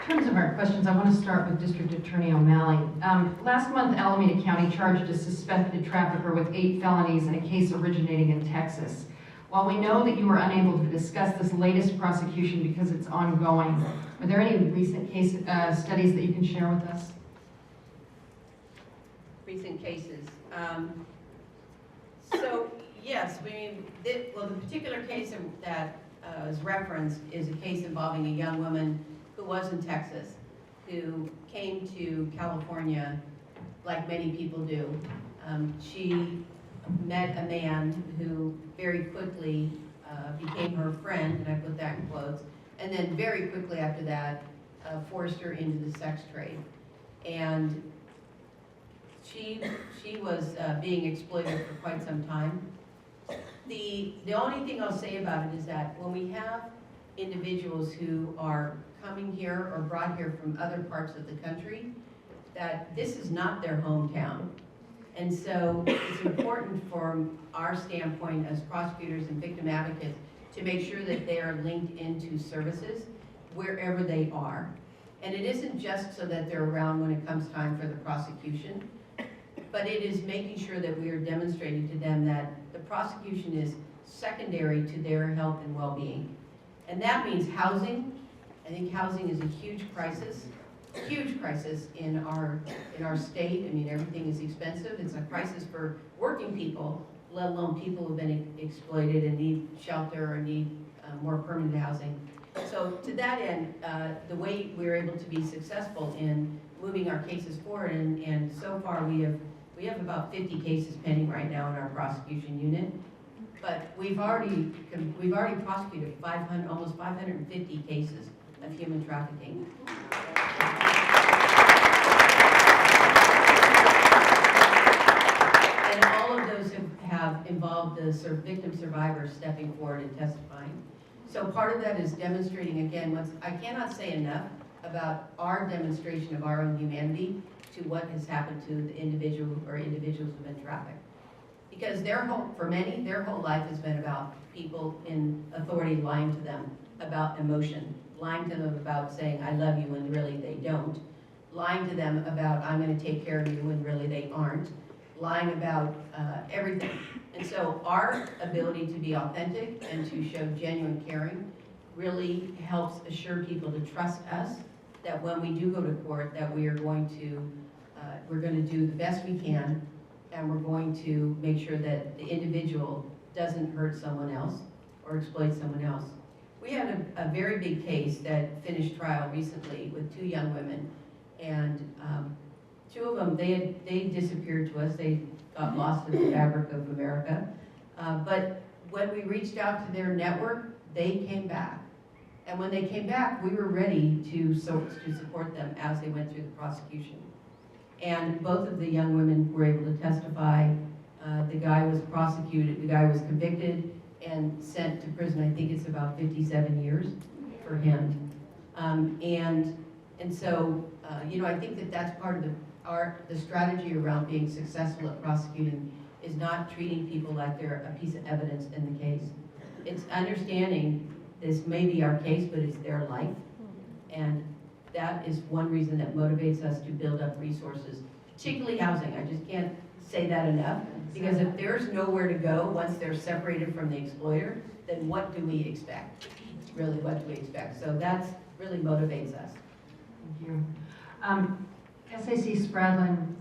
In terms of our questions, I want to start with District Attorney O'Malley. Last month, Alameda County charged a suspected trafficker with 8 felonies in a case originating in Texas. While we know that you were unable to discuss this latest prosecution because it's ongoing, are there any recent case studies that you can share with us? Recent cases. So yes, the particular case that is referenced is a case involving a young woman who was in Texas, who came to California like many people do. She met a man who very quickly became her friend, and I put that in quotes, and then very quickly after that forced her into the sex trade. And she was being exploited for quite some time. The only thing I'll say about it is that when we have individuals who are coming here or brought here from other parts of the country, that this is not their hometown. And so it's important from our standpoint as prosecutors and victim advocates to make sure that they are linked into services wherever they are. And it isn't just so that they're around when it comes time for the prosecution, but it is making sure that we are demonstrating to them that the prosecution is secondary to their health and well-being. And that means housing. I think housing is a huge crisis in our state. I mean, everything is expensive. It's a crisis for working people, let alone people who've been exploited and need shelter or need more permanent housing. So to that end, the way we're able to be successful in moving our cases forward, and so far we have about 50 cases pending right now in our prosecution unit, but we've already prosecuted almost 550 cases of human trafficking. And all of those have involved the victim survivors stepping forward and testifying. So part of that is demonstrating, again, I cannot say enough about our demonstration of our own humanity to what has happened to the individual or individuals who've been trafficked. Because for many, their whole life has been about people in authority lying to them about emotion, lying to them about saying, I love you, when really they don't, lying to them about, I'm going to take care of you, when really they aren't, lying about everything. And so our ability to be authentic and to show genuine caring really helps assure people to trust us, that when we do go to court, that we are going to do the best we can, and we're going to make sure that the individual doesn't hurt someone else or exploit someone else. We had a very big case that finished trial recently with 2 young women, and 2 of them, they disappeared to us. They got lost in the fabric of America. But when we reached out to their network, they came back. And when they came back, we were ready to support them as they went through the prosecution. And both of the young women were able to testify. The guy was prosecuted, the guy was convicted and sent to prison. I think it's about 57 years for him. And so, I think that that's part of the strategy around being successful at prosecuting, is not treating people like they're a piece of evidence in the case. It's understanding this may be our case, but it's their life. And that is one reason that motivates us to build up resources, particularly housing. I just can't say that enough, because if there's nowhere to go once they're separated from the exploiter, then what do we expect? Really, what do we expect? So that's really motivates us. Thank you. SAC Spradlin,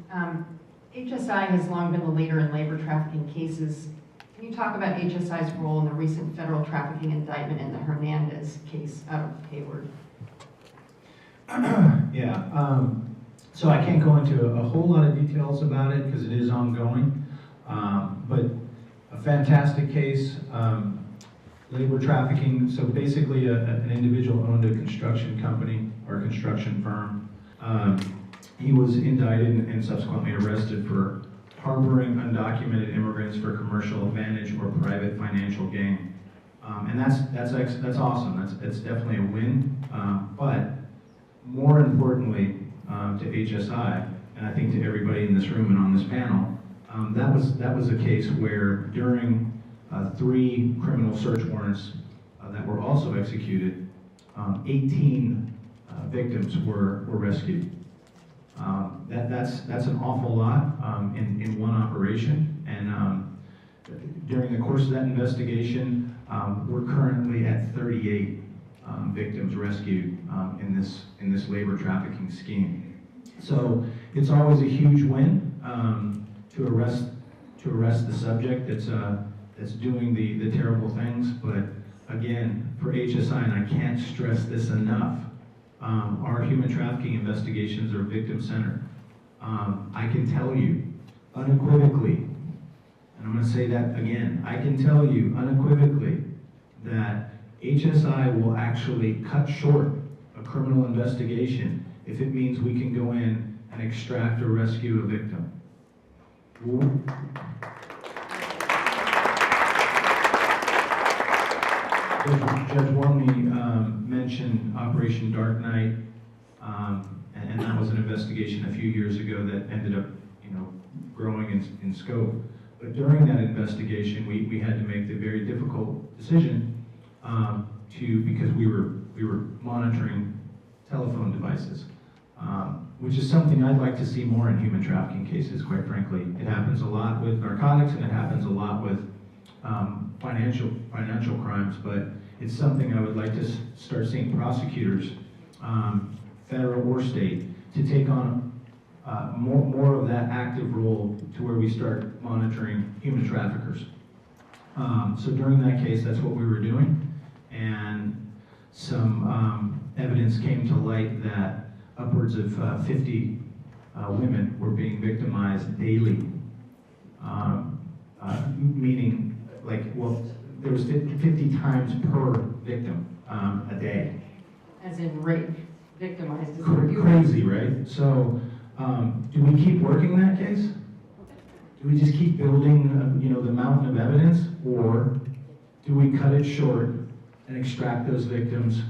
HSI has long been the leader in labor trafficking cases. Can you talk about HSI's role in the recent federal trafficking indictment in the Hernandez case out of Hayward? Yeah, so I can't go into a whole lot of details about it because it is ongoing, but a fantastic case. Labor trafficking, so basically an individual owned a construction company or construction firm. He was indicted and subsequently arrested for harboring undocumented immigrants for commercial advantage or private financial gain. And that's awesome. That's definitely a win. But more importantly to HSI, and I think to everybody in this room and on this panel, that was a case where during 3 criminal search warrants that were also executed, 18 victims were rescued. That's an awful lot in one operation, and during the course of that investigation, we're currently at 38 victims rescued in this labor trafficking scheme. So it's always a huge win to arrest the subject that's doing the terrible things. But again, for HSI, and I can't stress this enough, our human trafficking investigations are victim-centered. I can tell you unequivocally, and I'm going to say that again, I can tell you unequivocally that HSI will actually cut short a criminal investigation if it means we can go in and extract or rescue a victim. Judge Wormley mentioned Operation Dark Night, and that was an investigation a few years ago that ended up, growing in scope. But during that investigation, we had to make the very difficult decision because we were monitoring telephone devices, which is something I'd like to see more in human trafficking cases, quite frankly. It happens a lot with narcotics, and it happens a lot with financial crimes, but it's something I would like to start seeing prosecutors, federal or state, to take on more of that active role to where we start monitoring human traffickers. So during that case, that's what we were doing, and some evidence came to light that upwards of 50 women were being victimized daily, meaning there was 50 times per victim a day. As in rape, victimized. Crazy, right? So, do we keep working that case? Do we just keep building, the mountain of evidence, or do we cut it short and extract those victims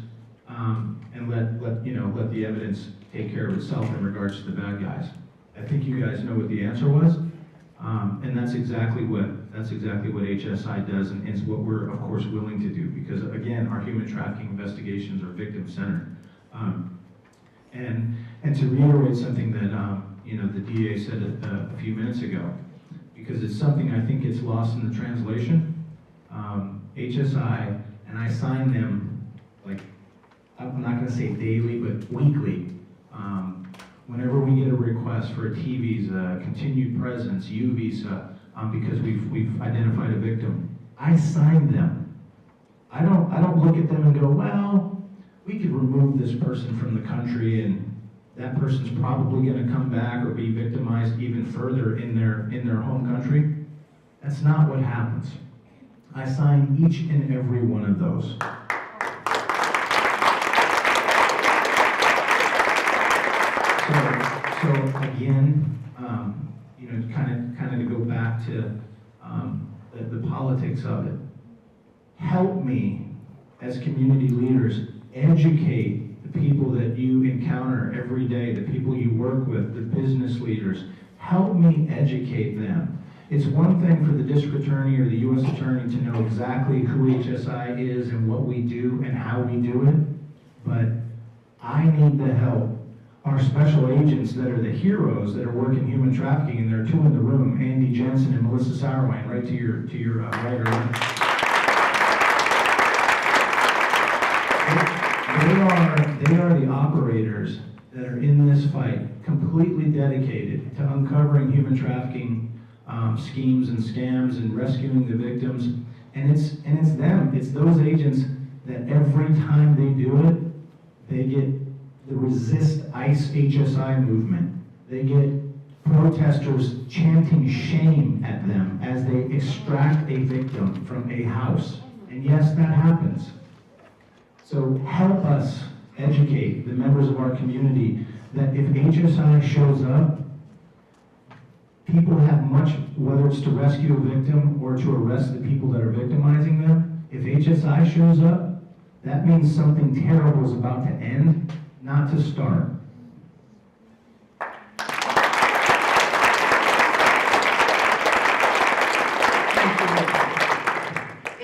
and let the evidence take care of itself in regards to the bad guys? I think you guys know what the answer was, and that's exactly what HSI does, and is what we're of course willing to do, because again, our human trafficking investigations are victim-centered. And to reiterate something that the DA said a few minutes ago, because it's something I think gets lost in the translation. HSI, and I sign them, I'm not going to say daily, but weekly. Whenever we get a request for a T visa, continued presence, U visa, because we've identified a victim, I sign them. I don't look at them and go, well, we could remove this person from the country and that person's probably going to come back or be victimized even further in their home country. That's not what happens. I sign each and every one of those. So again, kind of to go back to the politics of it. Help me, as community leaders, educate the people that you encounter every day, the people you work with, the business leaders. Help me educate them. It's one thing for the district attorney or the U.S. attorney to know exactly who HSI is and what we do and how we do it, but I need the help. Our special agents that are the heroes that are working human trafficking, and there are two in the room, Andy Jensen and Melissa Sauerwein, right to your right or left. They are the operators that are in this fight, completely dedicated to uncovering human trafficking schemes and scams and rescuing the victims. And it's them, it's those agents that every time they do it, they get the Resist ICE HSI movement. They get protesters chanting shame at them as they extract a victim from a house. And yes, that happens. So help us educate the members of our community that if HSI shows up, people have much, whether it's to rescue a victim or to arrest the people that are victimizing them, if HSI shows up, that means something terrible is about to end, not to start.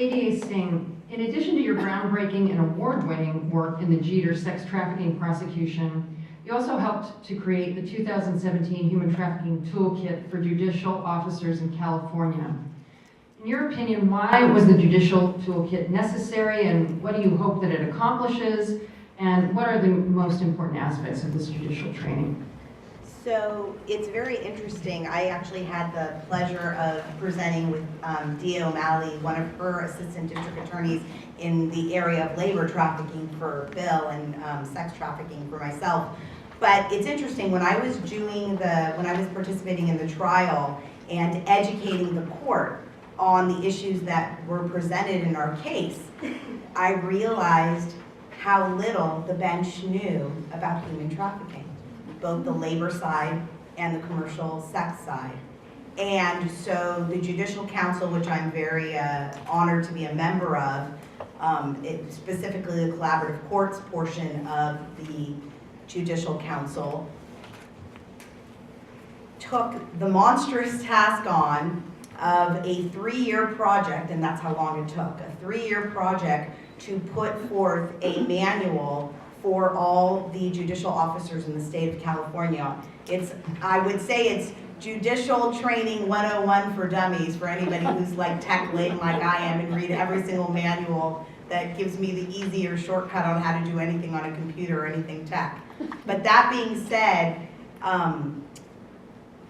ADA Singh, in addition to your groundbreaking and award-winning work in the Jeter sex trafficking prosecution, you also helped to create the 2017 Human Trafficking Toolkit for judicial officers in California. In your opinion, why was the judicial toolkit necessary, and what do you hope that it accomplishes, and what are the most important aspects of this judicial training? So it's very interesting. I actually had the pleasure of presenting with D.A. O'Malley, one of her assistant district attorneys in the area of labor trafficking for Bill and sex trafficking for myself. But it's interesting, when I was participating in the trial and educating the court on the issues that were presented in our case, I realized how little the bench knew about human trafficking, both the labor side and the commercial sex side. And so the Judicial Council, which I'm very honored to be a member of, specifically the collaborative courts portion of the Judicial Council, took the monstrous task on of a 3-year project, and that's how long it took, a 3-year project to put forth a manual for all the judicial officers in the state of California. I would say it's judicial training 101 for dummies, for anybody who's like tech late like I am and read every single manual that gives me the easier shortcut on how to do anything on a computer or anything tech. But that being said,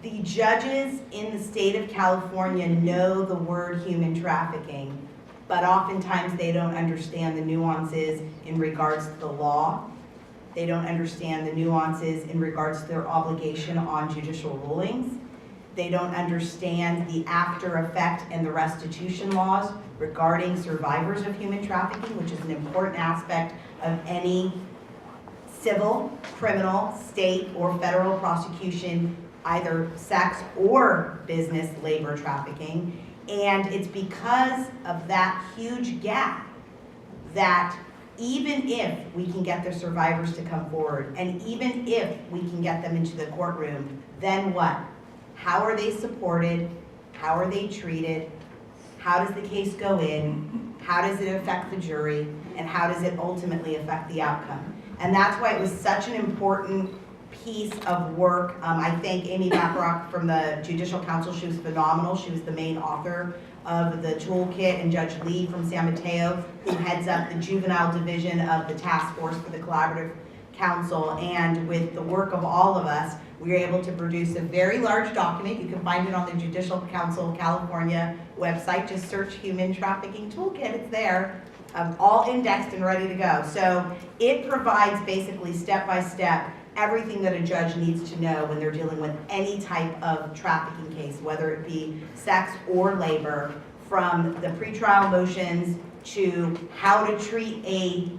the judges in the state of California know the word human trafficking, but oftentimes they don't understand the nuances in regards to the law. They don't understand the nuances in regards to their obligation on judicial rulings. They don't understand the after effect and the restitution laws regarding survivors of human trafficking, which is an important aspect of any civil, criminal, state, or federal prosecution, either sex or business labor trafficking. And it's because of that huge gap that even if we can get the survivors to come forward, and even if we can get them into the courtroom, then what? How are they supported? How are they treated? How does the case go in? How does it affect the jury? And how does it ultimately affect the outcome? And that's why it was such an important piece of work. I thank Amy Bacharach from the Judicial Council. She was phenomenal. She was the main author of the toolkit, and Judge Lee from San Mateo, who heads up the juvenile division of the task force for the collaborative council. And with the work of all of us, we were able to produce a very large document. You can find it on the Judicial Council California website. Just search Human Trafficking Toolkit. It's there, all indexed and ready to go. So it provides basically step-by-step everything that a judge needs to know when they're dealing with any type of trafficking case, whether it be sex or labor, from the pretrial motions to how to treat a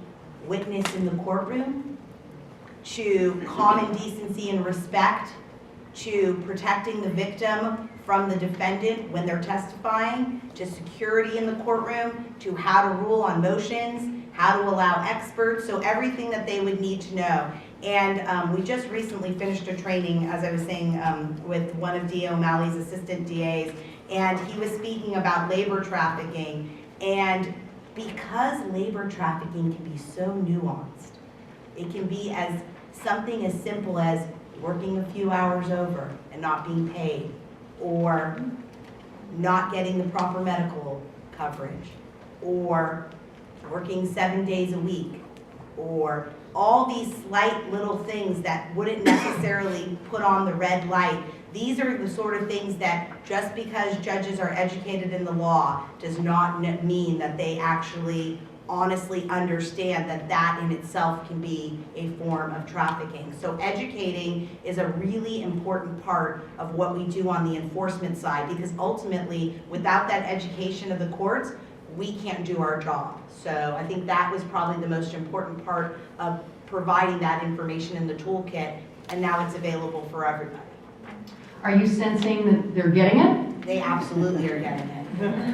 witness in the courtroom, to common decency and respect, to protecting the victim from the defendant when they're testifying, to security in the courtroom, to how to rule on motions, how to allow experts, so everything that they would need to know. And we just recently finished a training, as I was saying, with one of D.A. O'Malley's assistant DAs, and he was speaking about labor trafficking. And because labor trafficking can be so nuanced, it can be as something as simple as working a few hours over and not being paid, or not getting the proper medical coverage, or working 7 days a week, or all these slight little things that wouldn't necessarily put on the red light. These are the sort of things that just because judges are educated in the law does not mean that they actually honestly understand that that in itself can be a form of trafficking. So educating is a really important part of what we do on the enforcement side, because ultimately, without that education of the courts, we can't do our job. So I think that was probably the most important part of providing that information in the toolkit, and now it's available for everybody. Are you sensing that they're getting it? They absolutely are getting it.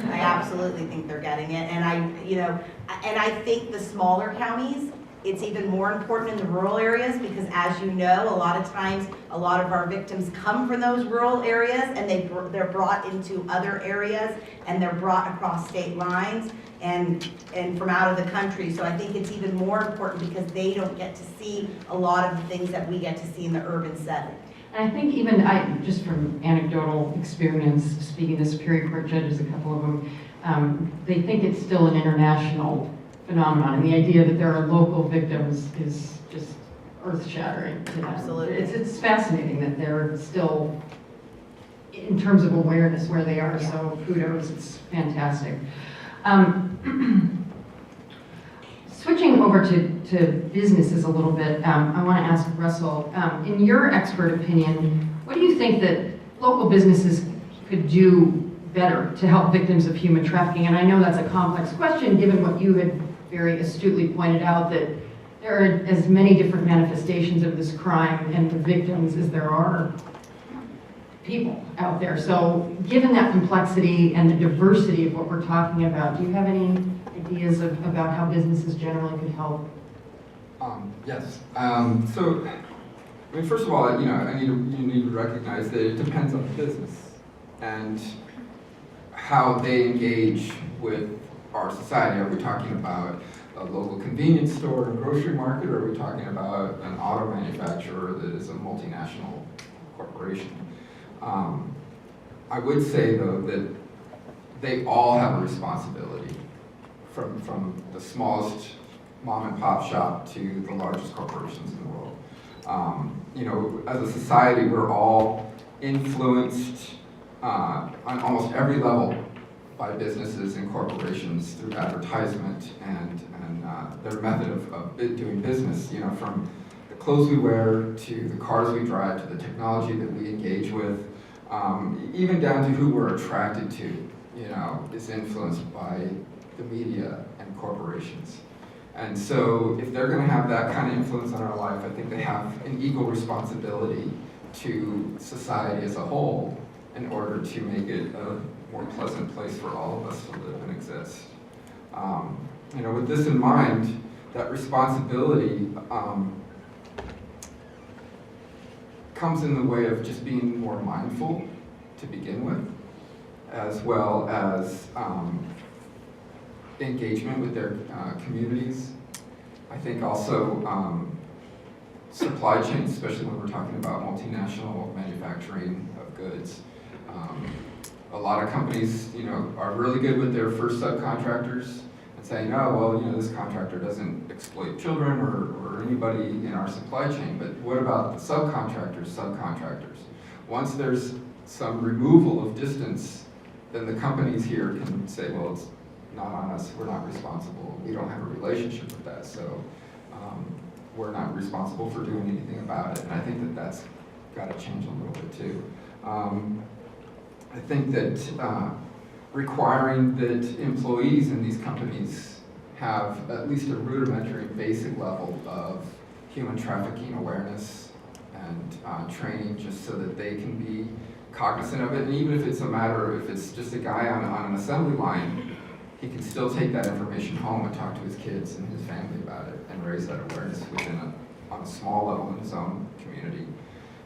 I absolutely think they're getting it, and I think the smaller counties It's even more important in the rural areas because, as you know, a lot of times, a lot of our victims come from those rural areas and they're brought into other areas and they're brought across state lines and from out of the country. So I think it's even more important because they don't get to see a lot of the things that we get to see in the urban setting. And I think even just from anecdotal experience, speaking to Superior Court judges, a couple of them, they think it's still an international phenomenon, and the idea that there are local victims is just earth-shattering to them. Absolutely. It's fascinating that they're still, in terms of awareness, where they are, Yeah. so kudos, it's fantastic. Switching over to businesses a little bit, I want to ask Russell, in your expert opinion, what do you think that local businesses could do better to help victims of human trafficking? And I know that's a complex question, given what you had very astutely pointed out, that there are as many different manifestations of this crime and the victims as there are people out there. So given that complexity and the diversity of what we're talking about, do you have any ideas about how businesses generally could help? Yes. So, I mean, first of all, you need to recognize that it depends on the business and how they engage with our society. Are we talking about a local convenience store and grocery market, or are we talking about an auto manufacturer that is a multinational corporation? I would say, though, that they all have a responsibility, from the smallest mom and pop shop to the largest corporations in the world. As a society, we're all influenced on almost every level by businesses and corporations through advertisement and their method of doing business. From the clothes we wear to the cars we drive to the technology that we engage with, even down to who we're attracted to, is influenced by the media and corporations. And so if they're going to have that kind of influence on our life, I think they have an equal responsibility to society as a whole in order to make it a more pleasant place for all of us to live and exist. With this in mind, that responsibility comes in the way of just being more mindful to begin with, as well as engagement with their communities. I think also supply chains, especially when we're talking about multinational manufacturing of goods. A lot of companies, are really good with their first subcontractors and saying, oh, well, this contractor doesn't exploit children or anybody in our supply chain. But what about the subcontractors? Once there's some removal of distance, then the companies here can say, well, it's not on us, we're not responsible, we don't have a relationship with that, so we're not responsible for doing anything about it. And I think that that's got to change a little bit too. I think that requiring that employees in these companies have at least a rudimentary basic level of human trafficking awareness and training, just so that they can be cognizant of it. And even if it's a matter of, if it's just a guy on an assembly line, he can still take that information home and talk to his kids and his family about it and raise that awareness on a small level in his own community,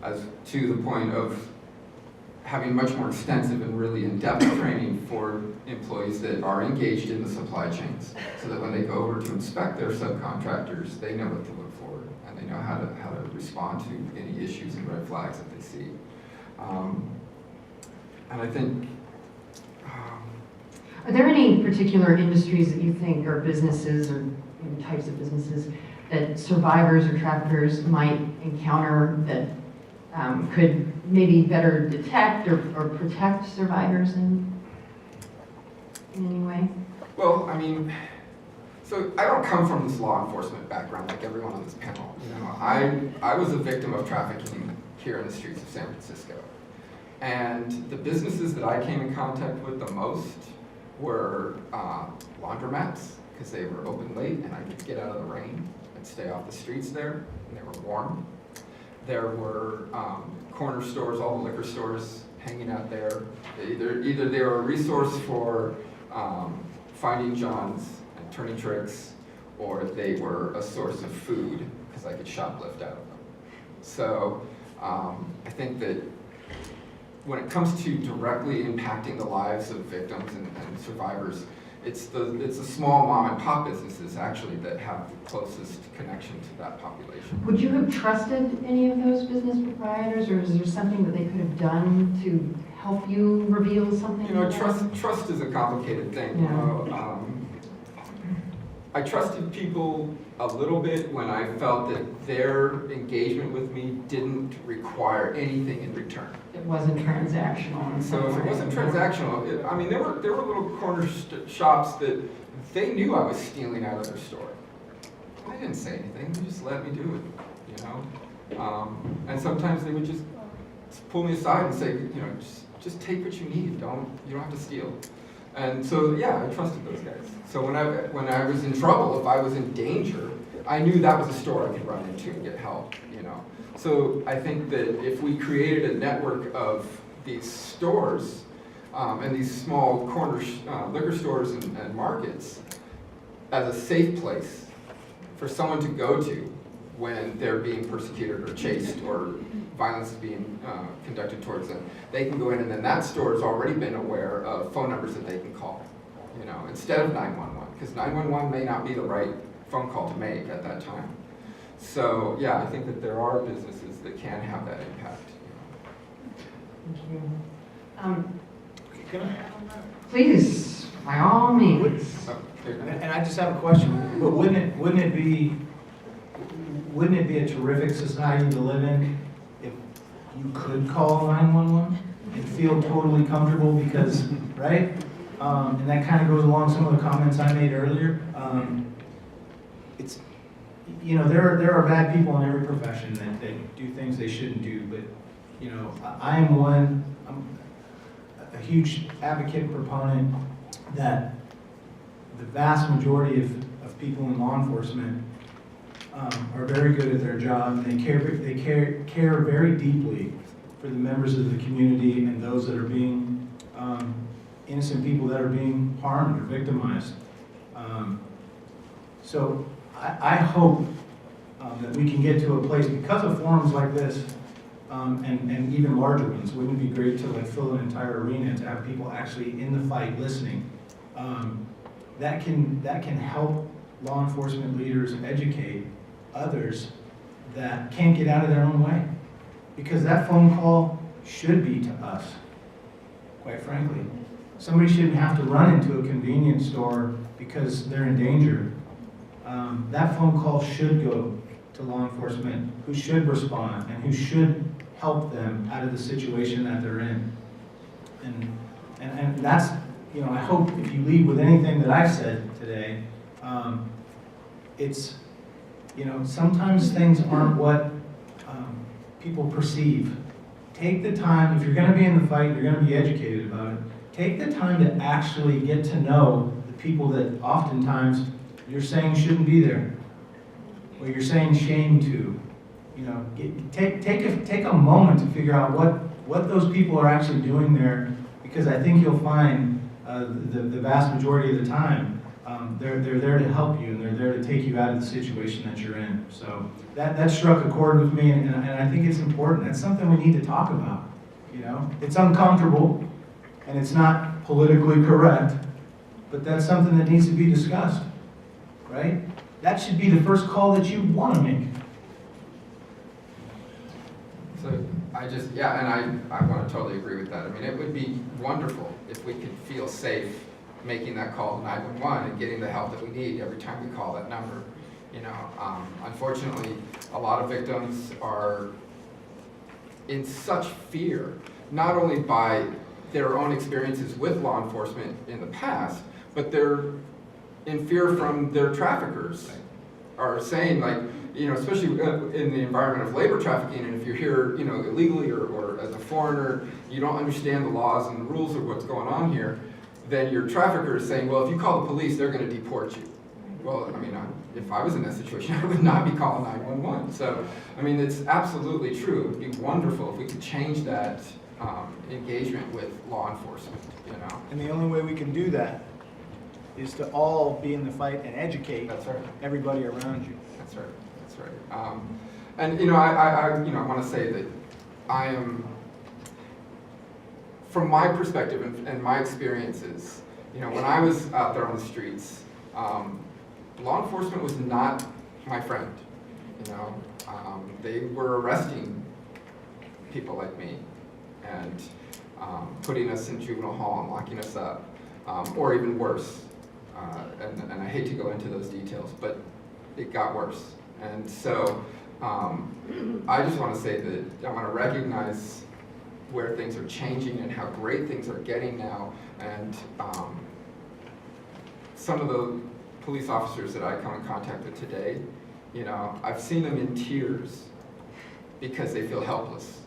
as to the point of having much more extensive and really in-depth training for employees that are engaged in the supply chains, so that when they go over to inspect their subcontractors, they know what to look for and they know how to respond to any issues and red flags that they see. And I think Are there any particular industries that you think, or businesses, or types of businesses, that survivors or traffickers might encounter that could maybe better detect or protect survivors in any way? Well, I mean, so I don't come from this law enforcement background like everyone on this panel. I was a victim of trafficking here in the streets of San Francisco. And the businesses that I came in contact with the most were laundromats, because they were open late and I could get out of the rain and stay off the streets there, and they were warm. There were corner stores, all the liquor stores hanging out there. Either they were a resource for finding Johns and turning tricks, or they were a source of food because I could shoplift out of them. So I think that when it comes to directly impacting the lives of victims and survivors, it's the small mom and pop businesses actually that have the closest connection to that population. Would you have trusted any of those business proprietors, or is there something that they could have done to help you reveal something? You know, like that? trust is a complicated thing. You Yeah. know, I trusted people a little bit when I felt that their engagement with me didn't require anything in return. It wasn't transactional. in So some if it way. wasn't transactional, I mean, there were little corner shops that they knew I was stealing out of their store. They didn't say anything; they just let me do it, you know. And sometimes they would just pull me aside and say, you know, just take what you need. You don't have to steal. And so yeah, I trusted those guys. So when I was in trouble, if I was in danger, I knew that was a store I could run into and get help, you know. So I think that if we created a network of these stores and these small corner liquor stores and markets as a safe place for someone to go to when they're being persecuted or chased or violence is being conducted towards them, they can go in and then that store has already been aware of phone numbers that they can call, you know, instead of 911, because 911 may not be the right phone call to make at that time. So yeah, I think that there are businesses that can have that impact. Thank you. Can I- Please, by all means. Oh, here, go ahead. And I just have a question, but wouldn't it be a terrific society to live in if you could call 911 and feel totally comfortable because, right? And that kind of goes along some of the comments I made earlier. It's, you know, there are bad people in every profession that do things they shouldn't do, but, you know, I'm a huge advocate and proponent that the vast majority of people in law enforcement are very good at their job, and they care very deeply for the members of the community and those that are being innocent people that are being harmed or victimized. So I hope that we can get to a place because of forums like this and even larger ones. Wouldn't it be great to like fill an entire arena to have people actually in the fight listening? That can help law enforcement leaders educate others that can't get out of their own way. Because that phone call should be to us, quite frankly. Somebody shouldn't have to run into a convenience store because they're in danger. That phone call should go to law enforcement, who should respond and who should help them out of the situation that they're in. And that's, you know, I hope if you leave with anything that I've said today, it's, you know, sometimes things aren't what people perceive. Take the time, if you're going to be in the fight, you're going to be educated about it, take the time to actually get to know the people that oftentimes you're saying shouldn't be there, or you're saying shame to. You know, take a moment to figure out what those people are actually doing there, because I think you'll find the vast majority of the time they're there to help you, and they're there to take you out of the situation that you're in. So that struck a chord with me, and I think it's important. That's something we need to talk about. You know, it's uncomfortable, and it's not politically correct, but that's something that needs to be discussed, right? That should be the first call that you want to make. So I want to totally agree with that. I mean, it would be wonderful if we could feel safe making that call to 911 and getting the help that we need every time we call that number. You know, unfortunately, a lot of victims are in such fear, not only by their own experiences with law enforcement in the past, but they're in fear from their traffickers, are saying, like, you know, especially in the environment of labor trafficking, and if you're here, you know, illegally or as a foreigner, you don't understand the laws and the rules of what's going on here, then your trafficker is saying, well, if you call the police, they're going to deport you. Well, I mean, if I was in that situation, I would not be calling 911. So, I mean, it's absolutely true. It would be wonderful if we could change that engagement with law enforcement, you know. And the only way we can do that is to all be in the fight and educate That's right. everybody around you. That's right. That's right. And you know, I want to say that I am, from my perspective and my experiences, you know, when I was out there on the streets, law enforcement was not my friend. You know, they were arresting people like me and putting us in juvenile hall and locking us up, or even worse. And I hate to go into those details, but it got worse. And so I just want to say that I want to recognize where things are changing and how great things are getting now. And some of the police officers that I come in contact with today, you know, I've seen them in tears because they feel helpless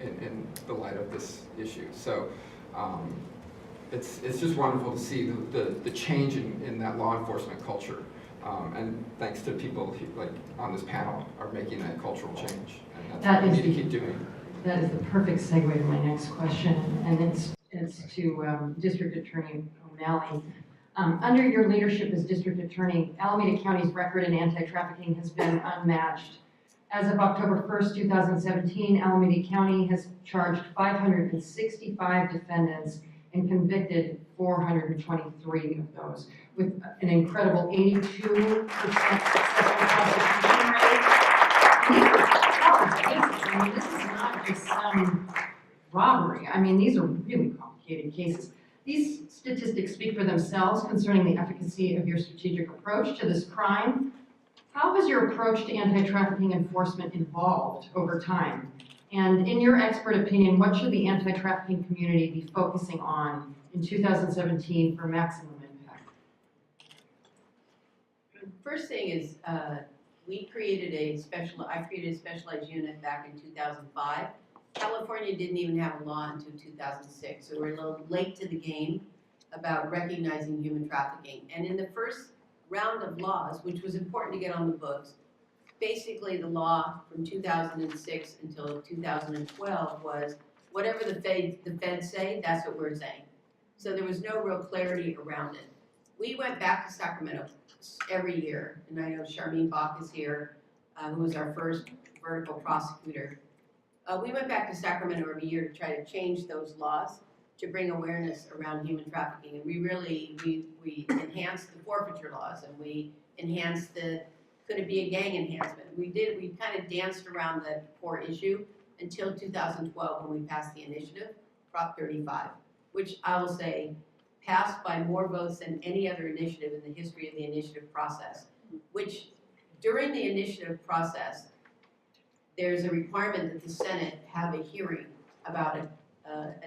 in the light of this issue. So it's just wonderful to see the change in that law enforcement culture. And thanks to people like on this panel are making that cultural change. And that's what we need to keep doing. That is the perfect segue to my next question, and it's to District Attorney O'Malley. Under your leadership as District Attorney, Alameda County's record in anti-trafficking has been unmatched. As of October 1st, 2017, Alameda County has charged 565 defendants and convicted 423 of those, with an incredible 82% successful prosecution rate. These are hard cases. I mean, this is not just some robbery. I mean, these are really complicated cases. These statistics speak for themselves concerning the efficacy of your strategic approach to this crime. How has your approach to anti-trafficking enforcement evolved over time? And in your expert opinion, what should the anti-trafficking community be focusing on in 2017 for maximum impact? First thing is, I created a specialized unit back in 2005. California didn't even have a law until 2006, so we're a little late to the game about recognizing human trafficking. And in the first round of laws, which was important to get on the books, basically the law from 2006 until 2012 was whatever the feds say, that's what we're saying. So there was no real clarity around it. We went back to Sacramento every year, and I know Charlene Bach is here, who was our first vertical prosecutor. We went back to Sacramento every year to try to change those laws to bring awareness around human trafficking. And we enhanced the forfeiture laws, and we enhanced the, could it be a gang enhancement? We kind of danced around the core issue until 2012 when we passed the initiative, Prop 35, which I will say passed by more votes than any other initiative in the history of the initiative process, which during the initiative process, there's a requirement that the Senate have a hearing about an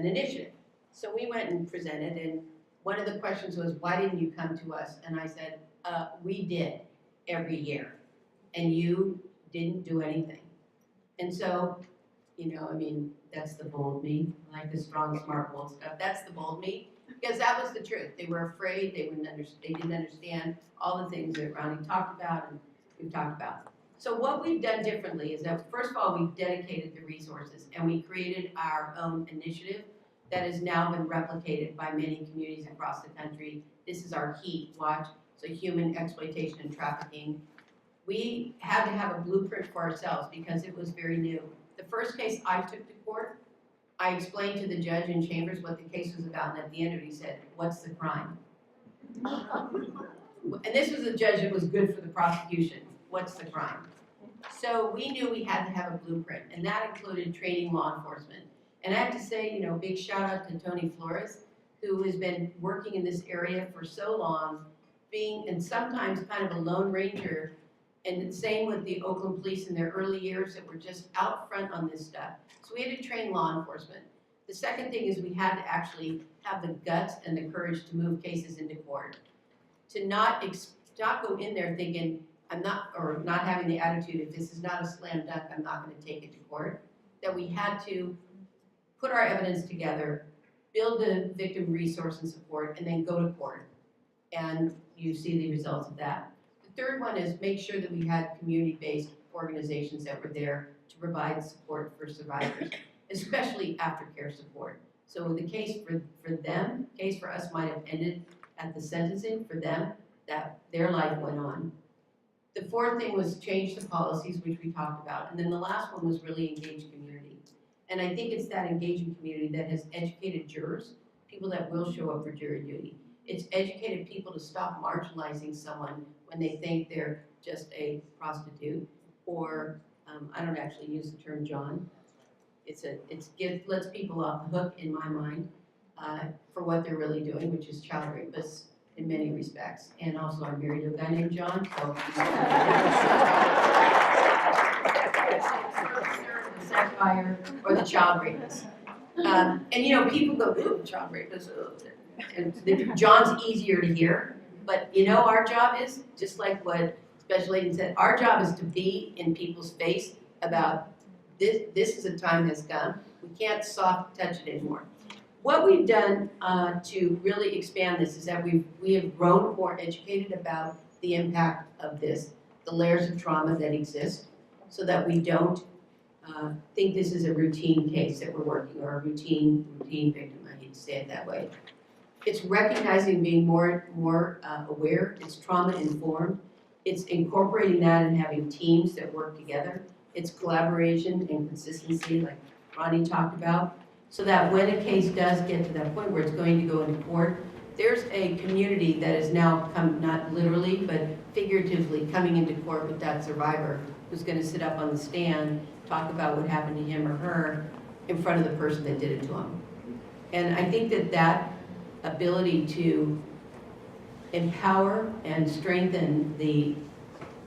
initiative. So we went and presented, and one of the questions was, why didn't you come to us? And I said, we did every year, and you didn't do anything. And so, you know, I mean, that's the bold me, I like the strong, smart, bold stuff. That's the bold me, because that was the truth. They were afraid, they didn't understand all the things that Ronnie talked about and we've talked about. So what we've done differently is that, first of all, we've dedicated the resources and we created our own initiative that has now been replicated by many communities across the country. This is our HEAT watch, so human exploitation and trafficking. We had to have a blueprint for ourselves because it was very new. The first case I took to court, I explained to the judge in chambers what the case was about, and at the end of it he said, what's the crime? And this was a judge that was good for the prosecution. What's the crime? So we knew we had to have a blueprint, and that included training law enforcement. And I have to say, you know, big shout out to Tony Flores, who has been working in this area for so long, being, and sometimes kind of a lone ranger, and same with the Oakland police in their early years that were just out front on this stuff. So we had to train law enforcement. The second thing is we had to actually have the guts and the courage to move cases into court. To not go in there thinking, not having the attitude, if this is not a slam dunk, I'm not going to take it to court. That we had to put our evidence together, build the victim resource and support, and then go to court. And you see the results of that. The third one is make sure that we had community-based organizations that were there to provide support for survivors, especially aftercare support. So the case for them, case for us might have ended at the sentencing for them, that their life went on. The fourth thing was change the policies, which we talked about. And then the last one was really engage community. And I think it's that engaging community that has educated jurors, people that will show up for jury duty. It's educated people to stop marginalizing someone when they think they're just a prostitute, or I don't actually use the term John. Lets people off the hook in my mind for what they're really doing, which is child rapists in many respects. And also I'm married to a guy named John, so the sex buyer or the child rapist. And you know, people go, ooh, child rapist, and John's easier to hear, but you know, our job is, just like what Special Agent said, our job is to be in people's face about this is a time that's come. We can't soft touch it anymore. What we've done to really expand this is that we have grown more educated about the impact of this, the layers of trauma that exist, so that we don't think this is a routine case that we're working, or a routine victim. I hate to say it that way. It's recognizing, being more aware. It's trauma informed. It's incorporating that and having teams that work together. It's collaboration and consistency, like Ronnie talked about, so that when a case does get to that point where it's going to go into court, there's a community that has now come, not literally, but figuratively coming into court with that survivor who's going to sit up on the stand, talk about what happened to him or her in front of the person that did it to him. And I think that ability to empower and strengthen the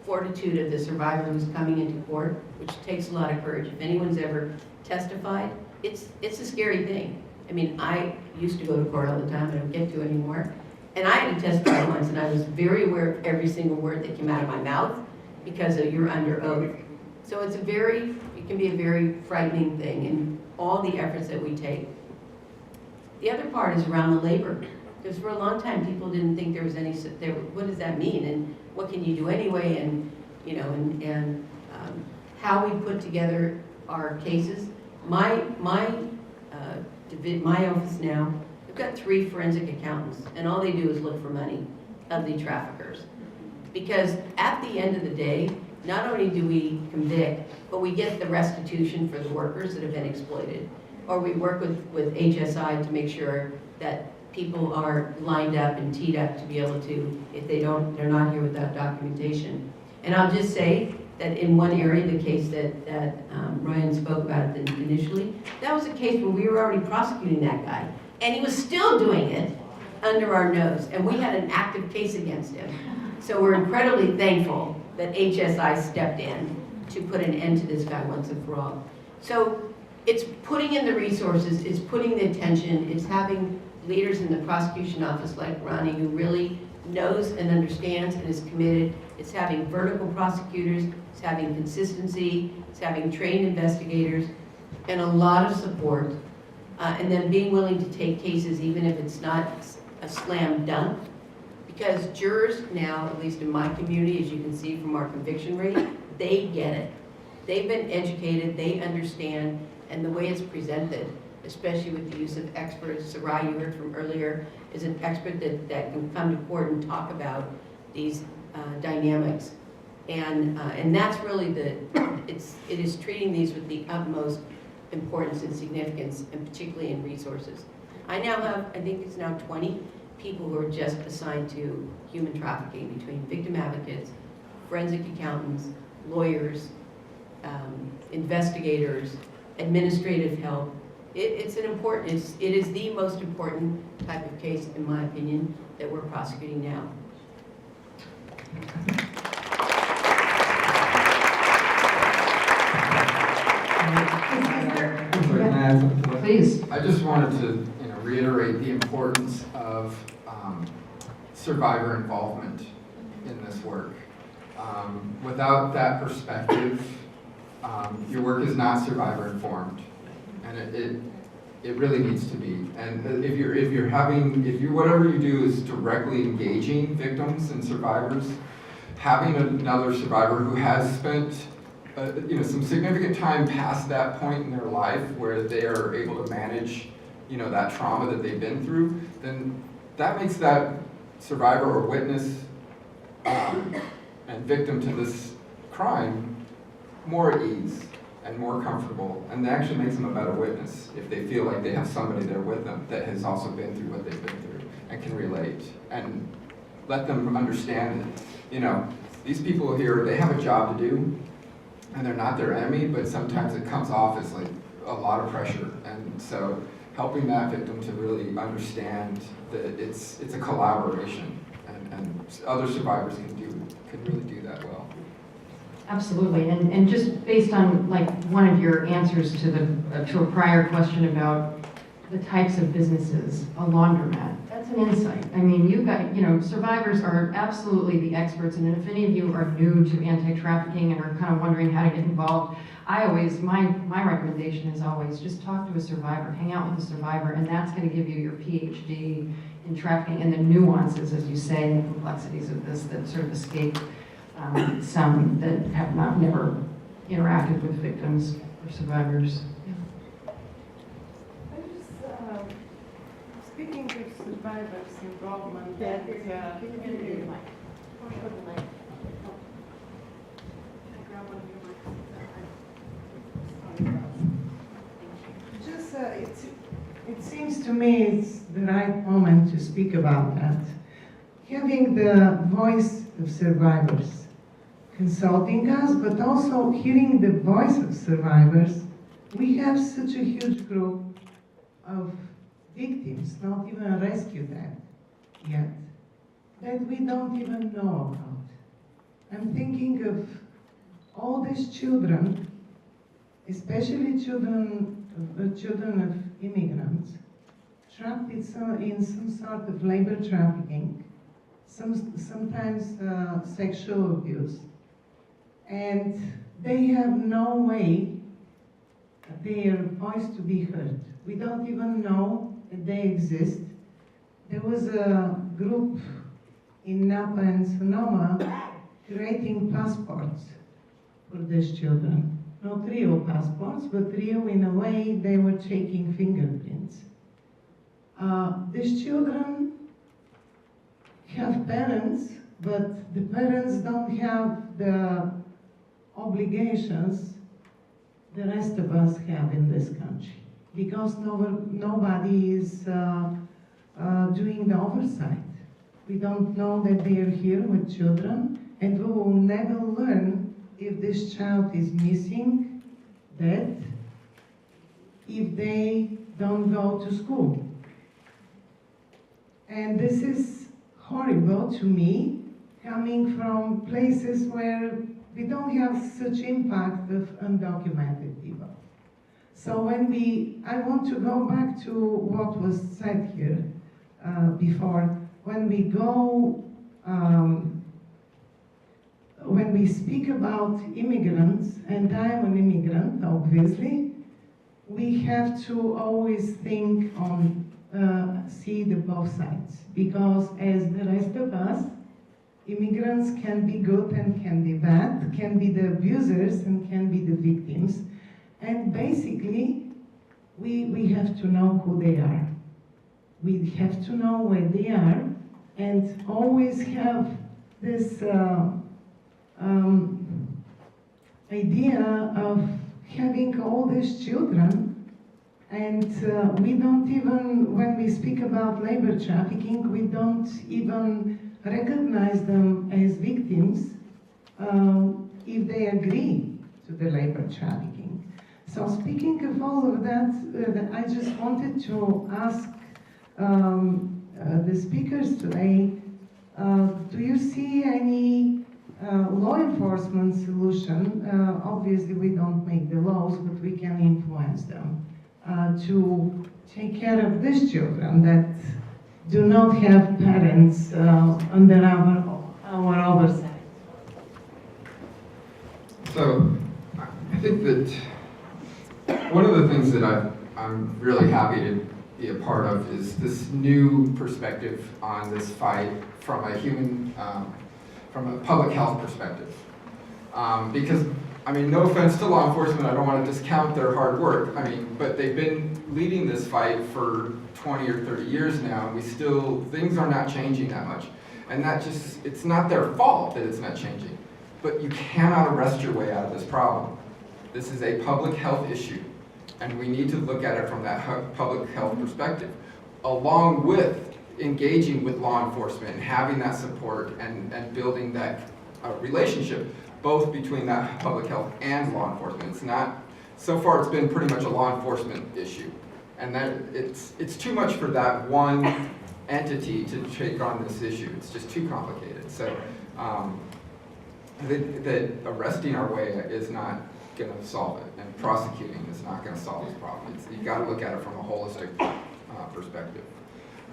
fortitude of the survivor who's coming into court, which takes a lot of courage. If anyone's ever testified, it's a scary thing. I mean, I used to go to court all the time. I don't get to anymore. And I had to testify once, and I was very aware of every single word that came out of my mouth because you're under oath. So it can be a very frightening thing, and all the efforts that we take. The other part is around the labor. Because for a long time, people didn't think there was any, what does that mean? And what can you do anyway? And, you know, and how we put together our cases. My office now, we've got 3 forensic accountants, and all they do is look for money of the traffickers. Because at the end of the day, not only do we convict, but we get the restitution for the workers that have been exploited. Or we work with HSI to make sure that people are lined up and teed up to be able to, if they're not here without documentation. And I'll just say that in one area, the case that Ryan spoke about initially, that was a case where we were already prosecuting that guy. And he was still doing it under our nose. And we had an active case against him. So we're incredibly thankful that HSI stepped in to put an end to this guy once and for all. So it's putting in the resources, it's putting the attention, it's having leaders in the prosecution office like Ronnie who really knows and understands and is committed. It's having vertical prosecutors, it's having consistency, it's having trained investigators, and a lot of support. And then being willing to take cases even if it's not a slam dunk. Because jurors now, at least in my community, as you can see from our conviction rate, they get it. They've been educated, they understand, and the way it's presented, especially with the use of experts. Sarai, you heard from earlier, is an expert that can come to court and talk about these dynamics. And that's really it is treating these with the utmost importance and significance, and particularly in resources. I now have, I think it's now 20 people who are just assigned to human trafficking, between victim advocates, forensic accountants, lawyers, investigators, administrative help. It is the most important type of case, in my opinion, that we're prosecuting now. Please. I just wanted to reiterate the importance of survivor involvement in this work. Without that perspective, your work is not survivor informed, and it really needs to be. And if whatever you do is directly engaging victims and survivors, having another survivor who has spent some significant time past that point in their life where they are able to manage that trauma that they've been through, then that makes that survivor or witness and victim to this crime more at ease and more comfortable, and it actually makes them a better witness if they feel like they have somebody there with them that has also been through what they've been through and can relate, and let them understand that, you know, these people here, they have a job to do, and they're not their enemy, but sometimes it comes off as like a lot of pressure, and so helping that victim to really understand that it's a collaboration, and other survivors can really do that well. Absolutely, and just based on like one of your answers to a prior question about the types of businesses, a laundromat, that's an insight. I mean, survivors are absolutely the experts, and if any of you are new to anti-trafficking and are kind of wondering how to get involved, my recommendation is always just talk to a survivor, hang out with a survivor, and that's going to give you your PhD in trafficking and the nuances, as you say, and the complexities of this that sort of escape some that have never interacted with victims or survivors. Speaking of survivors' involvement, it seems to me it's the right moment to speak about that. Having the voice of survivors consulting us, but also hearing the voice of survivors, we have such a huge group of victims, not even rescued yet, that we don't even know about. I'm thinking of all these children, especially children of immigrants, trapped in some sort of labor trafficking, sometimes sexual abuse, and they have no way their voice to be heard. We don't even know that they exist. There was a group in Napa and Sonoma creating passports for these children. Not real passports, but real in a way they were taking fingerprints. These children have parents, but the parents don't have the obligations the rest of us have in this country, because nobody is doing the oversight. We don't know that they are here with children, and we will never learn if this child is missing, dead, if they don't go to school. And this is horrible to me, coming from places where we don't have such impact of undocumented people. So I want to go back to what was said here before. When we speak about immigrants, and I'm an immigrant, obviously, we have to always think on, see the both sides, because as the rest of us, immigrants can be good and can be bad, can be the abusers and can be the victims. And basically, we have to know who they are. We have to know where they are, and always have this idea of having all these children, and we don't even, when we speak about labor trafficking, we don't even recognize them as victims if they agree to the labor trafficking. So speaking of all of that, I just wanted to ask the speakers today, do you see any law enforcement solution? Obviously we don't make the laws, but we can influence them to take care of these children that do not have parents under our oversight. So I think that one of the things that I'm really happy to be a part of is this new perspective on this fight from a human, from a public health perspective. Because I mean, no offense to law enforcement, I don't want to discount their hard work. I mean, but they've been leading this fight for 20 or 30 years now, and things are not changing that much. And it's not their fault that it's not changing. But you cannot arrest your way out of this problem. This is a public health issue, and we need to look at it from that public health perspective, along with engaging with law enforcement and having that support and building that relationship, both between that public health and law enforcement. It's not, so far it's been pretty much a law enforcement issue. And that it's too much for that one entity to take on this issue. It's just too complicated. So that arresting our way is not going to solve it, and prosecuting is not going to solve this problem. You've got to look at it from a holistic perspective.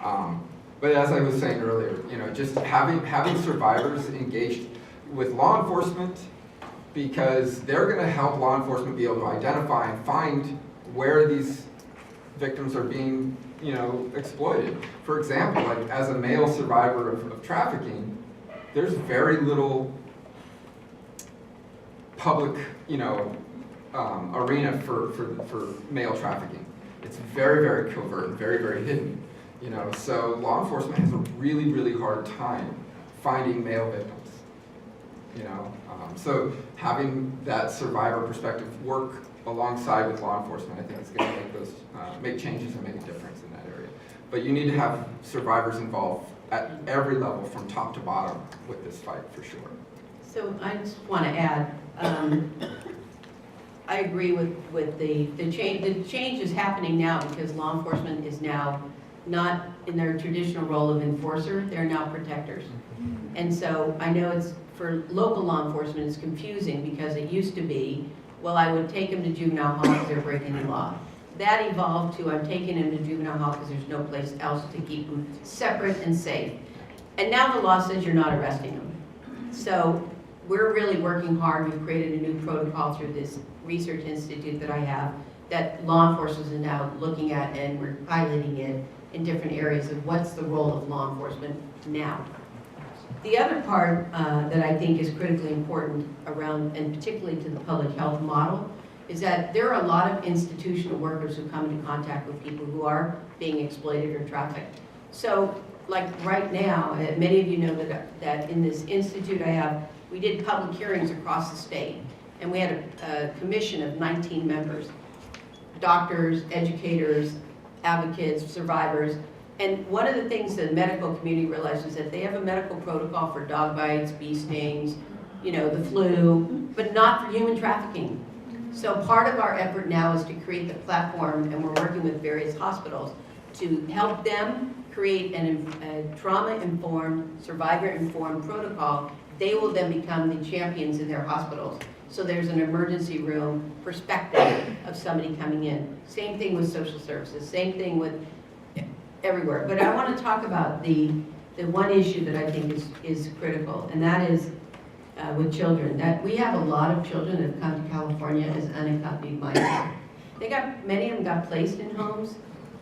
But as I was saying earlier, just having survivors engaged with law enforcement, because they're going to help law enforcement be able to identify and find where these victims are being, exploited. For example, like as a male survivor of trafficking, there's very little public, arena for male trafficking. It's very, very covert and very, very hidden. So law enforcement has a really, really hard time finding male victims. So having that survivor perspective work alongside with law enforcement, I think is going to make changes and make a difference in that area. But you need to have survivors involved at every level, from top to bottom, with this fight for sure. So I just want to add, I agree with the change. The change is happening now because law enforcement is now not in their traditional role of enforcer, they're now protectors. And so I know it's, for local law enforcement, it's confusing because it used to be, well, I would take them to juvenile hall because they're breaking the law. That evolved to, I'm taking them to juvenile hall because there's no place else to keep them separate and safe. And now the law says you're not arresting them. So we're really working hard. We've created a new protocol through this research institute that I have that law enforcement is now looking at, and we're piloting it in different areas of what's the role of law enforcement now. The other part that I think is critically important around, and particularly to the public health model, is that there are a lot of institutional workers who come into contact with people who are being exploited or trafficked. So, like right now, many of you know that in this institute I have, we did public hearings across the state, and we had a commission of 19 members, doctors, educators, advocates, survivors. And one of the things the medical community realized is that they have a medical protocol for dog bites, bee stings, the flu, but not for human trafficking. So part of our effort now is to create the platform, and we're working with various hospitals to help them create a trauma-informed, survivor-informed protocol. They will then become the champions in their hospitals. So there's an emergency room perspective of somebody coming in. Same thing with social services, same thing with everywhere. But I want to talk about the one issue that I think is critical, and that is with children. That we have a lot of children that have come to California as unaccompanied minors. Many of them got placed in homes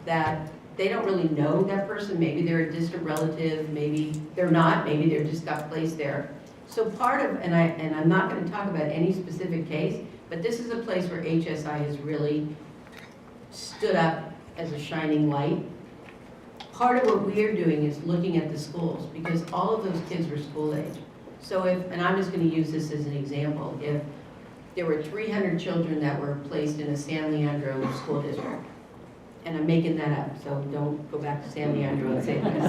that they don't really know that person. Maybe they're a distant relative, maybe they're not, maybe they just got placed there. So part of, and I'm not going to talk about any specific case, but this is a place where HSI has really stood up as a shining light. Part of what we are doing is looking at the schools, because all of those kids were school age. So and I'm just going to use this as an example, if there were 300 children that were placed in a San Leandro school district, and I'm making that up, so don't go back to San Leandro and say that I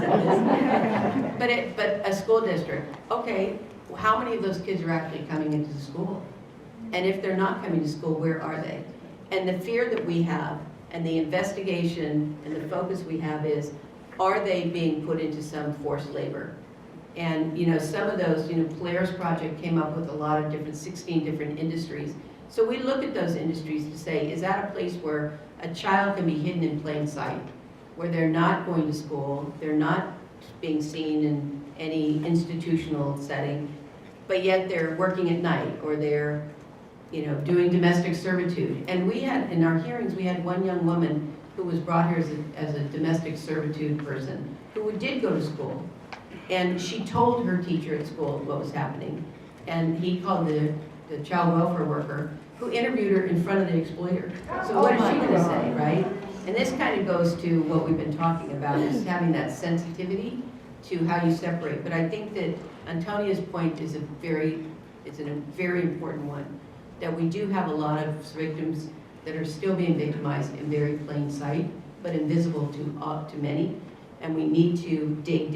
said this. But a school district, okay, how many of those kids are actually coming into the school? And if they're not coming to school, where are they? And the fear that we have, and the investigation and the focus we have is, are they being put into some forced labor? And some of those, Polaris Project came up with a lot of 16 different industries. So we look at those industries to say, is that a place where a child can be hidden in plain sight, where they're not going to school, they're not being seen in any institutional setting, but yet they're working at night, or they're doing domestic servitude. And we had, in our hearings, we had one young woman who was brought here as a domestic servitude person, who did go to school. And she told her teacher at school what was happening. And he called the the child welfare worker, who interviewed her in front of the exploiter. So what is she gonna say, right? And this kind of goes to what we've been talking about, is having that sensitivity to how you separate. But I think that Antonia's point is a very important one, that we do have a lot of victims that are still being victimized in very plain sight, but invisible to many. And we need to dig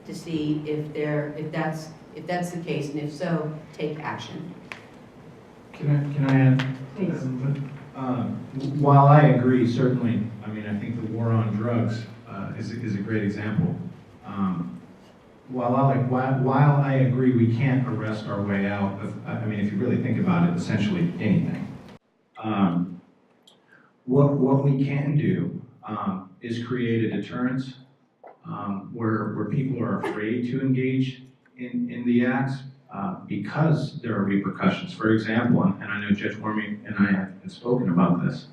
to see if that's the case, and if so, take action. Can I add? Please. While I agree, certainly, I mean, I think the war on drugs is a great example. While I agree we can't arrest our way out of, I mean, if you really think about it, essentially anything. What we can do is create a deterrence where people are afraid to engage in the acts because there are repercussions. For example, and I know Judge Wormy and I have spoken about this,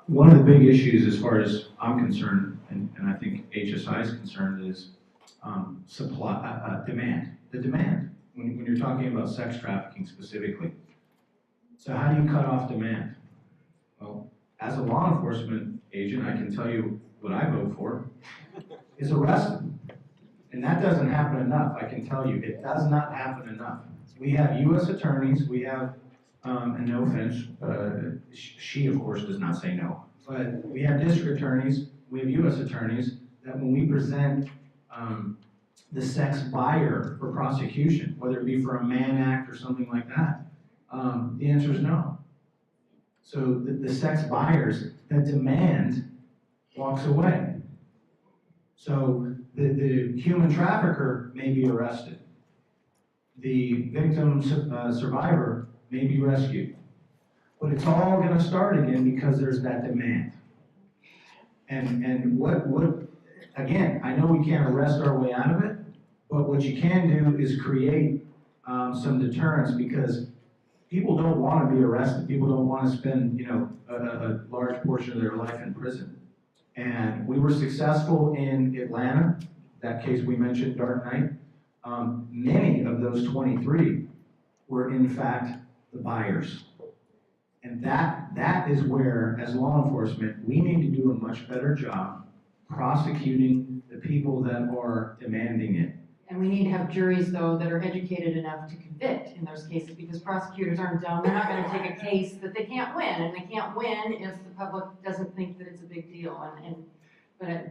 one of the big issues as far as I'm concerned, and I think HSI is concerned, is demand. The demand, when you're talking about sex trafficking specifically. So how do you cut off demand? Well, as a law enforcement agent, I can tell you what I vote for is arrest them. And that doesn't happen enough, I can tell you. It does not happen enough. We have U.S. attorneys, we have, and no offense, she of course does not say no, but we have district attorneys, we have U.S. attorneys that when we present the sex buyer for prosecution, whether it be for a Mann Act or something like that, the answer is no. So the sex buyers that demand walks away. So the human trafficker may be arrested. The victim survivor may be rescued. But it's all going to start again because there's that demand. And what again, I know we can't arrest our way out of it, but what you can do is create some deterrence, because people don't want to be arrested. People don't want to spend, a large portion of their life in prison. And we were successful in Atlanta, that case we mentioned, Dark Knight. Many of those 23 were in fact the buyers. And that is where, as law enforcement, we need to do a much better job prosecuting the people that are demanding it. And we need to have juries, though, that are educated enough to convict in those cases, because prosecutors aren't dumb. They're not going to take a case that they can't win, and they can't win if the public doesn't think that it's a big deal. But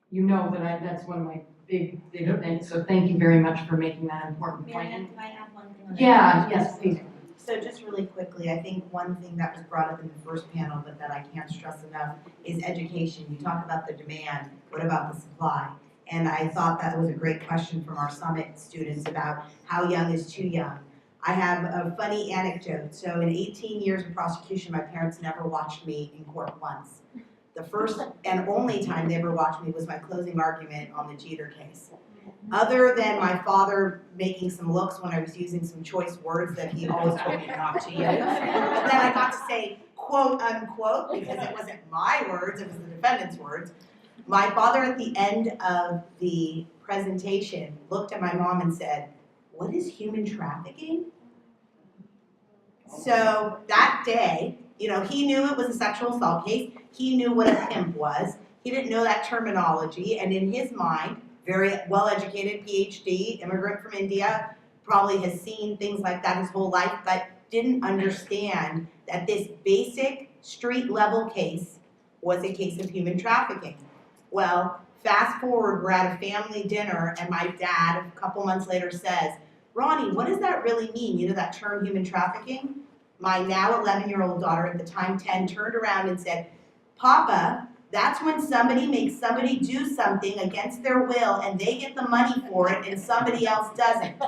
you know that that's one of my big things. So thank you very much for making that important point. Can I add one thing? Yeah, yes, please. So just really quickly, I think one thing that was brought up in the first panel, but that I can't stress enough, is education. You talk about the demand. What about the supply? And I thought that was a great question from our summit students about how young is too young. I have a funny anecdote. So in 18 years of prosecution, my parents never watched me in court once. The first and only time they ever watched me was my closing argument on the Jeter case. Other than my father making some looks when I was using some choice words that he always told me not to use. And then I got to say, quote, unquote, because it wasn't my words, it was the defendant's words. My father, at the end of the presentation, looked at my mom and said, "What is human trafficking?" So that day, he knew it was a sexual assault case. He knew what a pimp was. He didn't know that terminology. And in his mind, very well-educated, PhD, immigrant from India, probably has seen things like that his whole life, but didn't understand that this basic street-level case was a case of human trafficking. Well, fast forward, we're at a family dinner, and my dad, a couple months later, says, "Ronnie, what does that really mean? You know that term, human trafficking?" My now 11-year-old daughter, at the time 10, turned around and said, "Papa, that's when somebody makes somebody do something against their will, and they get the money for it, and somebody else doesn't." So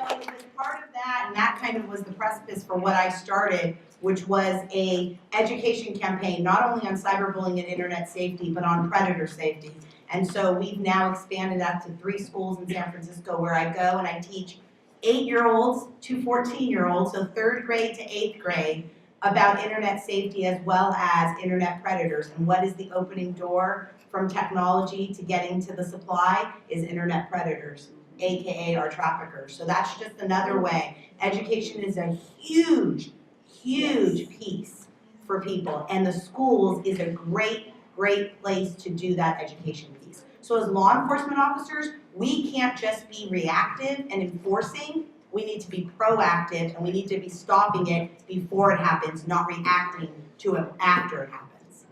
it was part of that, and that kind of was the precipice for what I started, which was a education campaign, not only on cyberbullying and internet safety, but on predator safety. And so we've now expanded that to 3 schools in San Francisco where I go and I teach 8-year-olds to 14-year-olds, so 3rd grade to 8th grade, about internet safety as well as internet predators. And what is the opening door from technology to getting to the supply is internet predators, AKA our traffickers. So that's just another way. Education is a huge, huge piece for people. And the schools is a great, great place to do that education piece. So as law enforcement officers, we can't just be reactive and enforcing. We need to be proactive, and we need to be stopping it before it happens, not reacting to it after it happens.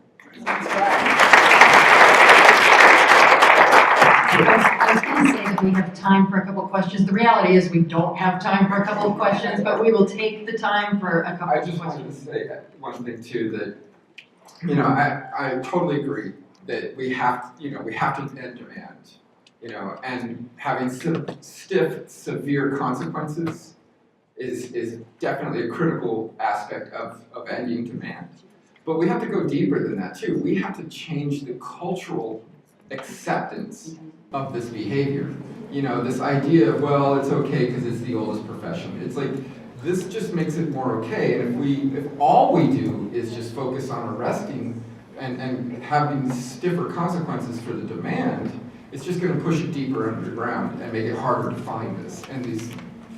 I was going to say that we have time for a couple of questions. The reality is we don't have time for a couple of questions, but we will take the time for a couple I of just questions. wanted to say one thing too, that, I totally agree that we have to end demand, and having stiff, severe consequences is definitely a critical aspect of ending demand. But we have to go deeper than that too. We have to change the cultural acceptance of this behavior. This idea of, well, it's okay because it's the oldest profession. It's like, this just makes it more okay. And if all we do is just focus on arresting and having stiffer consequences for the demand, it's just going to push it deeper underground and make it harder to find this. And these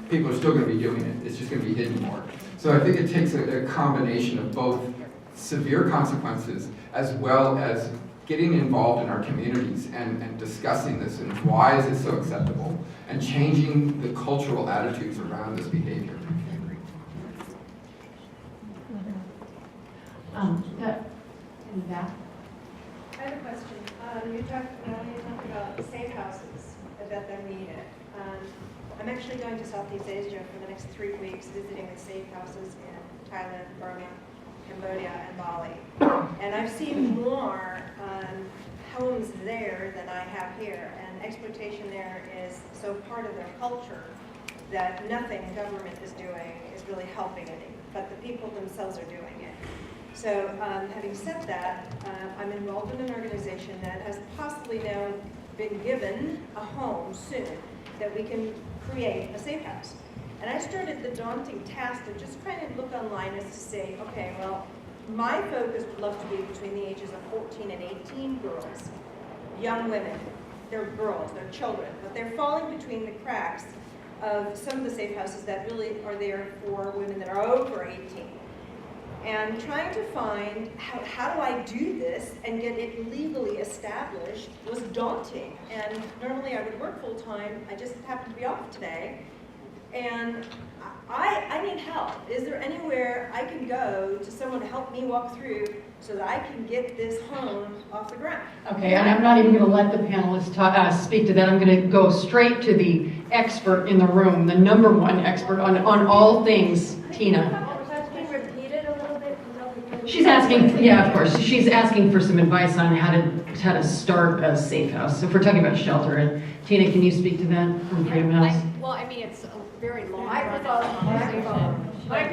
people are still going to be doing it. It's just going to be hidden more. So I think it takes a combination of both severe consequences as well as getting involved in our communities and discussing this and why is it so acceptable and changing the cultural attitudes around this behavior. In the back. I have a question. You talked about safe houses, that they're needed. I'm actually going to Southeast Asia for the next 3 weeks, visiting the safe houses in Thailand, Burma, Cambodia, and Bali. And I've seen more homes there than I have here. And exploitation there is so part of their culture that nothing government is doing is really helping it, but the people themselves are doing it. So having said that, I'm involved in an organization that has possibly now been given a home soon that we can create a safe house. And I started the daunting task of just trying to look online as to say, okay, well, my focus would love to be between the ages of 14 and 18 girls, young women. They're girls, they're children, but they're falling between the cracks of some of the safe houses that really are there for women that are over 18. And trying to find how do I do this and get it legally established was daunting. And normally I would work full time. I just happened to be off today. And I need help. Is there anywhere I can go to someone to help me walk through so that I can get this home off the ground? Okay, and I'm not even going to let the panelists speak to that. I'm going to go straight to the expert in the room, the #1 expert on all things, Tina. She's asking, yeah, of course. She's asking for some advice on how to start a safe house. So if we're talking about shelter, and Tina, can you speak to that from Freedom House? Well, I mean, it's a very long Microphone. But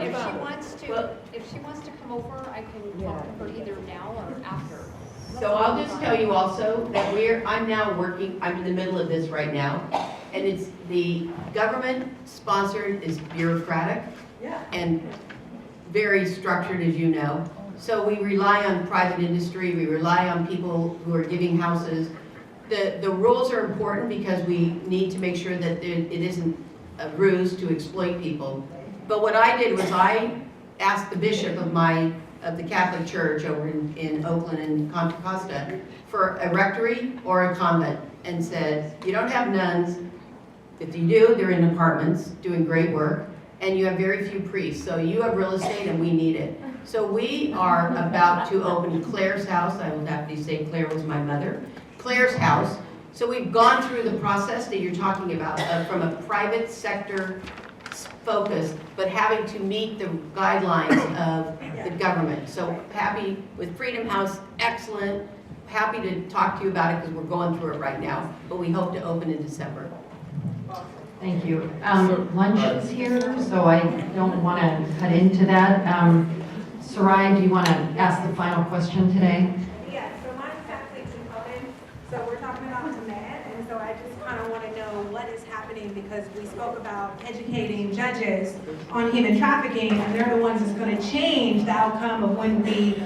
if she wants to come over, I can talk to her either now or after. So I'll just tell you also that I'm now working, I'm in the middle of this right now, and it's the government sponsored is bureaucratic and very structured, as you know. So we rely on private industry, we rely on people who are giving houses. The rules are important because we need to make sure that it isn't a ruse to exploit people. But what I did was I asked the bishop of the Catholic Church over in Oakland and Contra Costa for a rectory or a convent and said, you don't have nuns. If you do, they're in apartments doing great work, and you have very few priests. So you have real estate and we need it. So we are about to open Claire's house. I will happily say Claire was my mother. Claire's house. So we've gone through the process that you're talking about from a private sector focus, but having to meet the guidelines of the government. So happy with Freedom House, excellent. Happy to talk to you about it because we're going through it right now, but we hope to open in December. Thank you. Lunch is here, so I don't want to cut into that. Sarai, do you want to ask the final question today? Yeah, so mine's kind of things in common. So we're talking about demand, and so I just kind of want to know what what is happening, because we spoke about educating judges on human trafficking, and they're the ones that's going to change the outcome of when we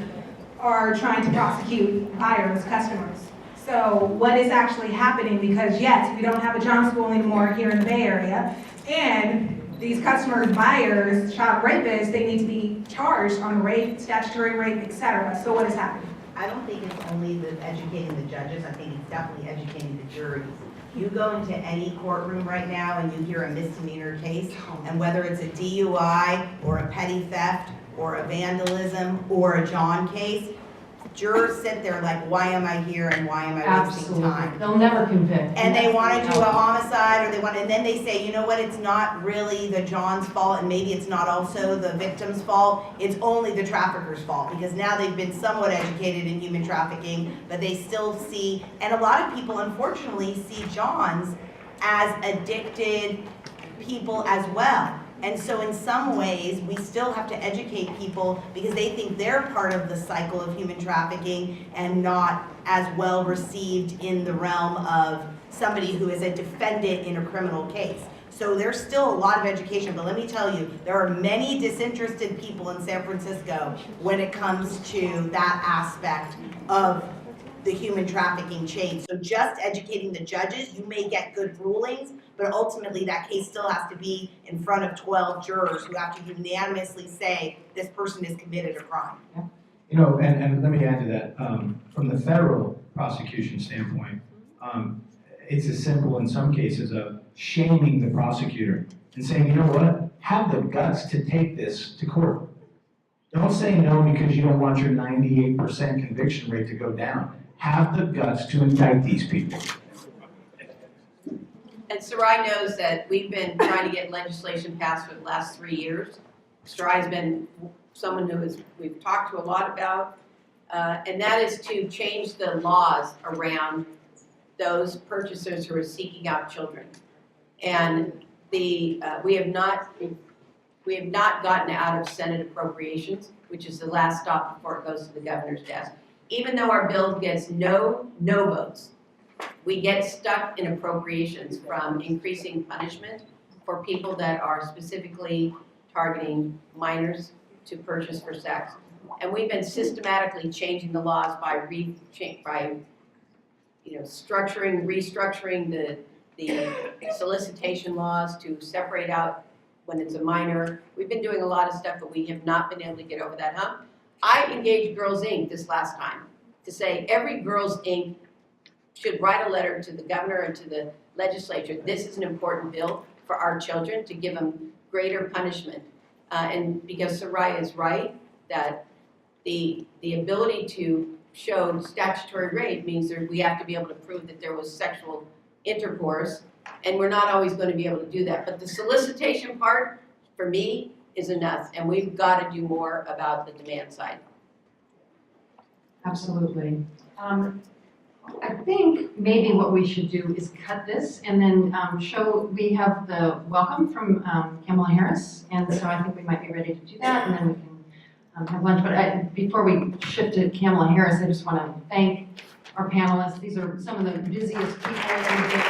are trying to prosecute buyers, customers. So what is actually happening, because yes, we don't have a John School anymore here in the Bay Area, and these customers, buyers, child rapists, they need to be charged on rape, statutory rape, etc. So what is happening? I don't think it's only the educating the judges, I think it's definitely educating the juries. You go into any courtroom right now and you hear a misdemeanor case, and whether it's a DUI or a petty theft or a vandalism or a John case, jurors sit there like, why am I here and why am I wasting time? They'll never convict. And they want to do a homicide, or and then they say, you know what, it's not really the John's fault, and maybe it's not also the victim's fault, it's only the trafficker's fault, because now they've been somewhat educated in human trafficking, but they still see, and a lot of people unfortunately see Johns as addicted people as well. And so in some ways, we still have to educate people because they think they're part of the cycle of human trafficking and not as well received in the realm of somebody who is a defendant in a criminal case. So there's still a lot of education, but let me tell you, there are many disinterested people in San Francisco when it comes to that aspect of the human trafficking chain. So just educating the judges, you may get good rulings, but ultimately that case still has to be in front of 12 jurors who have to unanimously say this person has committed a crime. You know, and let me add to that, from the federal prosecution standpoint, it's as simple in some cases of shaming the prosecutor and saying, you know what, have the guts to take this to court. Don't say no because you don't want your 98% conviction rate to go down. Have the guts to indict these people. And Sarai knows that we've been trying to get legislation passed for the last 3 years. Sarai's been someone we've talked to a lot about, and that is to change the laws around those purchasers who are seeking out children. And we have not gotten out of Senate appropriations, which is the last stop before it goes to the governor's desk. Even though our bill gets no votes, we get stuck in appropriations from increasing punishment for people that are specifically targeting minors to purchase for sex. And we've been systematically changing the laws by restructuring the solicitation laws to separate out when it's a minor. We've been doing a lot of stuff, but we have not been able to get over that hump. I engaged Girls Inc. this last time to say every Girls Inc. should write a letter to the governor and to the legislature. This is an important bill for our children to give them greater punishment. And because Sarai is right, that the ability to show statutory rape means that we have to be able to prove that there was sexual intercourse, and we're not always going to be able to do that. But the solicitation part, for me, is enough, and we've got to do more about the demand side. Absolutely. I think maybe what we should do is cut this and then we have the welcome from Kamala Harris, and so I think we might be ready to do that, and then we can have lunch. But before we shift to Kamala Harris, I just want to thank our panelists. These are some of the busiest people in the